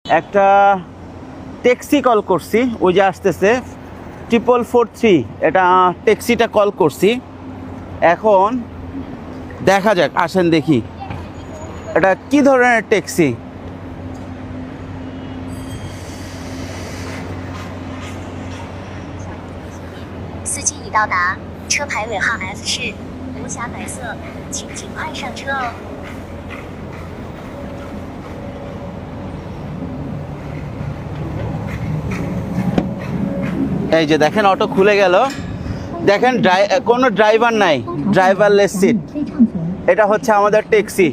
একটা taxi call করছি, ওই যে আসতেছে 4443, এটা ট্যাক্সিটা কল করছি। এখন দেখা যাক, আসেন দেখি এটা কি ধরনের ট্যাক্সি। এই যে দেখেন অটো খুলে গেল, দেখেন কোনো ড্রাইভার নাই, ড্রাইভারলেস সিট। এটা হচ্ছে আমাদের ট্যাক্সি,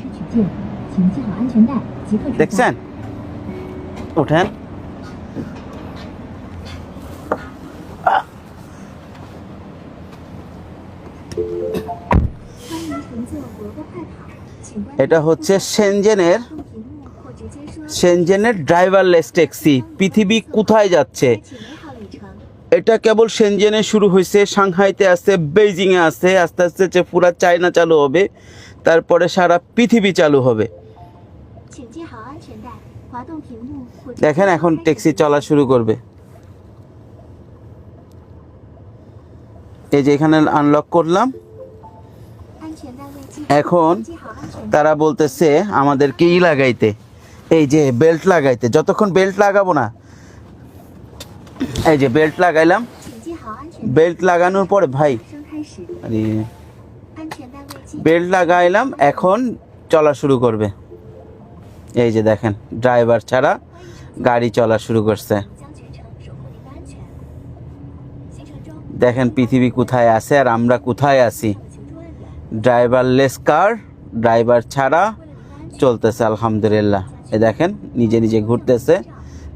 দেখছেন? ওঠেন। এটা হচ্ছে সেনজেনের ড্রাইভারলেস ট্যাক্সি। পৃথিবী কোথায় যাচ্ছে? এটা কেবল সেনজেনে শুরু হয়েছে, সাংহাইতে আছে, বেইজিংয়ে আছে, আস্তে আস্তে যে পুরা চায়না চালু হবে, তারপরে সারা পৃথিবী চালু হবে। দেখেন এখন ট্যাক্সি চলা শুরু করবে। এই যে এখানে আনলক করলাম। এখন তারা বলতেছে আমাদেরকে লাগাইতে, এই যে বেল্ট লাগাইতে। যতক্ষণ বেল্ট লাগাবো না, এই যে বেল্ট লাগাইলাম, বেল্ট লাগানোর পরে ভাই বেল্ট লাগাইলাম, এখন চলা শুরু করবে। এই যে দেখেন ড্রাইভার ছাড়া গাড়ি চলা শুরু করছে। দেখেন পৃথিবী কোথায় আছে আর আমরা কোথায় আছি। ড্রাইভারলেস কার, ড্রাইভার ছাড়া চলতেছে আলহামদুলিল্লাহ। এই দেখেন নিজে নিজে ঘুরতেছে,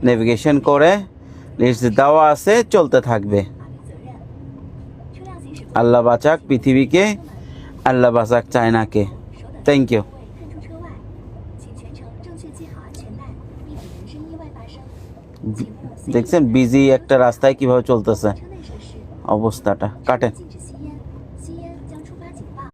নেভিগেশন করে লিস্ট দেওয়া আছে, চলতে থাকবে। আল্লাহ বাঁচাক পৃথিবীকে, আল্লাহ বাঁচাক চায়নাকে। Thank you. দেখছেন বিজি একটা রাস্তায় কিভাবে চলতেছে অবস্থাটা। কাটেন।